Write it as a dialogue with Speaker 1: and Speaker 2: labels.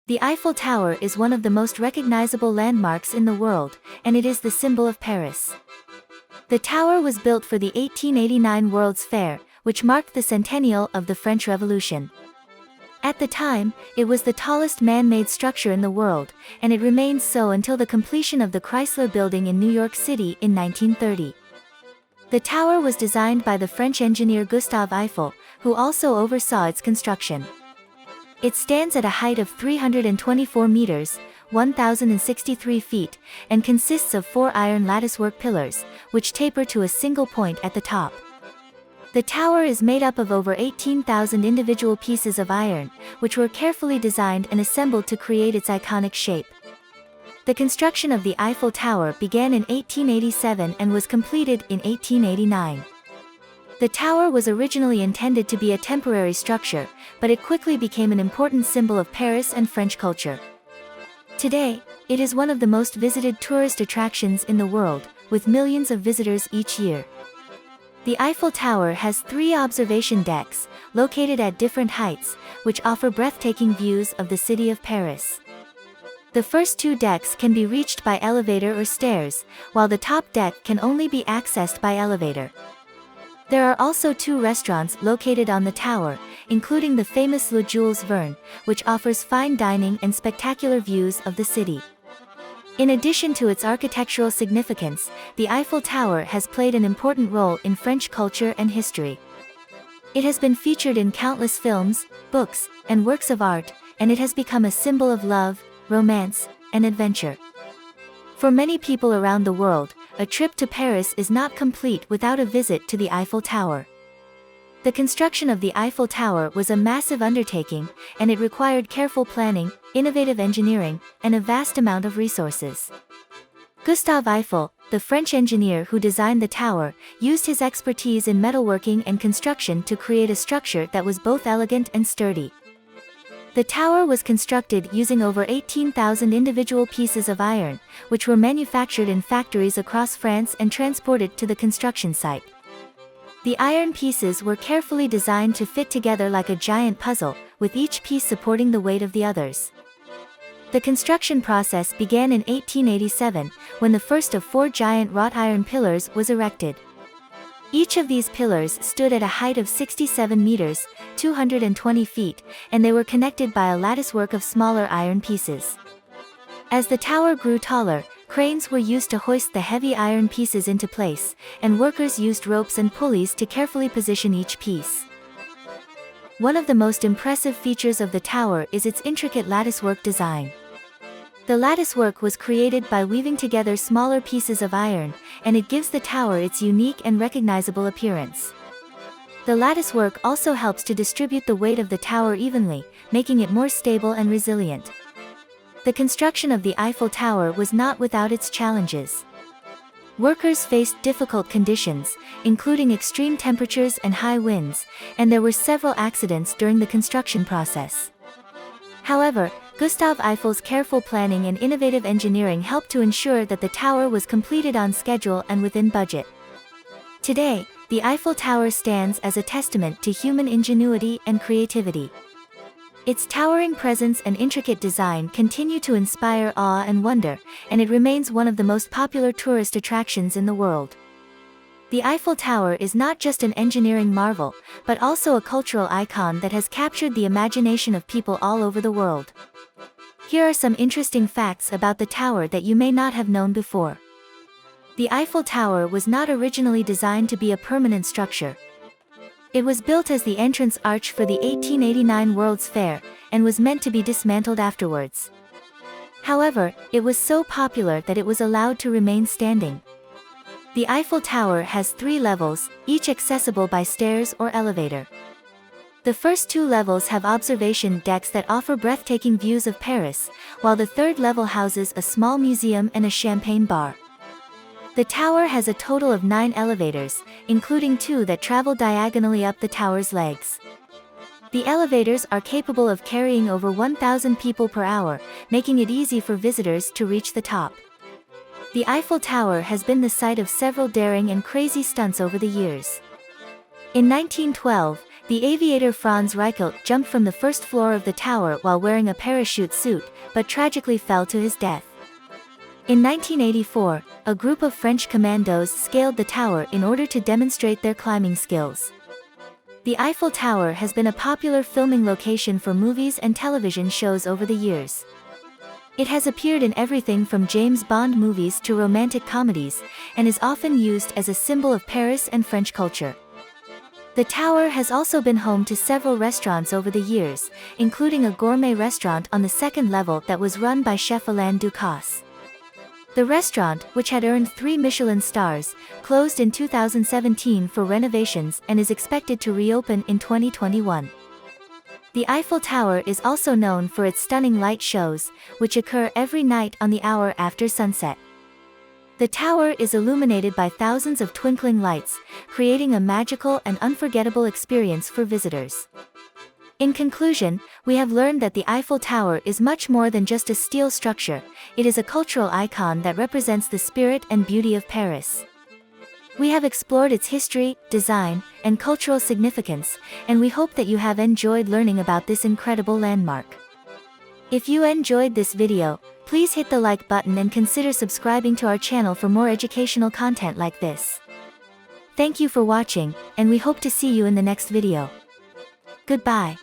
Speaker 1: The Eiffel Tower is one of the most recognizable landmarks in the world, and it is the symbol of Paris. The tower was built for the 1889 World's Fair, which marked the centennial of the French Revolution. At the time, it was the tallest man-made structure in the world, and it remained so until the completion of the Chrysler Building in New York City in 1930. The tower was designed by the French engineer Gustave Eiffel, who also oversaw its construction. It stands at a height of 324 meters, 1,063 feet, and consists of 4 iron latticework pillars, which taper to a single point at the top. The tower is made up of over 18,000 individual pieces of iron, which were carefully designed and assembled to create its iconic shape. The construction of the Eiffel Tower began in 1887 and was completed in 1889. The tower was originally intended to be a temporary structure, but it quickly became an important symbol of Paris and French culture. Today, it is one of the most visited tourist attractions in the world, with millions of visitors each year. The Eiffel Tower has 3 observation decks, located at different heights, which offer breathtaking views of the city of Paris. The first 2 decks can be reached by elevator or stairs, while the top deck can only be accessed by elevator. There are also 2 restaurants located on the tower, including the famous Le Jules Verne, which offers fine dining and spectacular views of the city. In addition to its architectural significance, the Eiffel Tower has played an important role in French culture and history. It has been featured in countless films, books, and works of art, and it has become a symbol of love, romance, and adventure. For many people around the world, a trip to Paris is not complete without a visit to the Eiffel Tower. The construction of the Eiffel Tower was a massive undertaking, and it required careful planning, innovative engineering, and a vast amount of resources. Gustave Eiffel, the French engineer who designed the tower, used his expertise in metalworking and construction to create a structure that was both elegant and sturdy. The tower was constructed using over 18,000 individual pieces of iron, which were manufactured in factories across France and transported to the construction site. The iron pieces were carefully designed to fit together like a giant puzzle, with each piece supporting the weight of the others. The construction process began in 1887, when the first of 4 giant wrought iron pillars was erected. Each of these pillars stood at a height of 67 meters, 220 feet, and they were connected by a latticework of smaller iron pieces. As the tower grew taller, cranes were used to hoist the heavy iron pieces into place, and workers used ropes and pulleys to carefully position each piece. One of the most impressive features of the tower is its intricate latticework design. The latticework was created by weaving together smaller pieces of iron, and it gives the tower its unique and recognizable appearance. The latticework also helps to distribute the weight of the tower evenly, making it more stable and resilient. The construction of the Eiffel Tower was not without its challenges. Workers faced difficult conditions, including extreme temperatures and high winds, and there were several accidents during the construction process. However, Gustave Eiffel's careful planning and innovative engineering helped to ensure that the tower was completed on schedule and within budget. Today, the Eiffel Tower stands as a testament to human ingenuity and creativity. Its towering presence and intricate design continue to inspire awe and wonder, and it remains one of the most popular tourist attractions in the world. The Eiffel Tower is not just an engineering marvel, but also a cultural icon that has captured the imagination of people all over the world. Here are some interesting facts about the tower that you may not have known before. The Eiffel Tower was not originally designed to be a permanent structure. It was built as the entrance arch for the 1889 World's Fair, and was meant to be dismantled afterwards. However, it was so popular that it was allowed to remain standing. The Eiffel Tower has 3 levels, each accessible by stairs or elevator. The first 2 levels have observation decks that offer breathtaking views of Paris, while the 3rd level houses a small museum and a champagne bar. The tower has a total of 9 elevators, including 2 that travel diagonally up the tower's legs. The elevators are capable of carrying over 1,000 people per hour, making it easy for visitors to reach the top. The Eiffel Tower has been the site of several daring and crazy stunts over the years. In 1912, The aviator Franz Reichelt jumped from the first floor of the tower while wearing a parachute suit, but tragically fell to his death. In 1984, a group of French commandos scaled the tower in order to demonstrate their climbing skills. The Eiffel Tower has been a popular filming location for movies and television shows over the years. It has appeared in everything from James Bond movies to romantic comedies, and is often used as a symbol of Paris and French culture. The tower has also been home to several restaurants over the years, including a gourmet restaurant on the second level that was run by chef Alain Ducasse. The restaurant, which had earned 3 Michelin stars, closed in 2017 for renovations and is expected to reopen in 2021. The Eiffel Tower is also known for its stunning light shows, which occur every night on the hour after sunset. The tower is illuminated by thousands of twinkling lights, creating a magical and unforgettable experience for visitors. In conclusion, we have learned that the Eiffel Tower is much more than just a steel structure. It is a cultural icon that represents the spirit and beauty of Paris. We have explored its history, design, and cultural significance, and we hope that you have enjoyed learning about this incredible landmark. If you enjoyed this video, please hit the like button and consider subscribing to our channel for more educational content like this. Thank you for watching, and we hope to see you in the next video. Goodbye.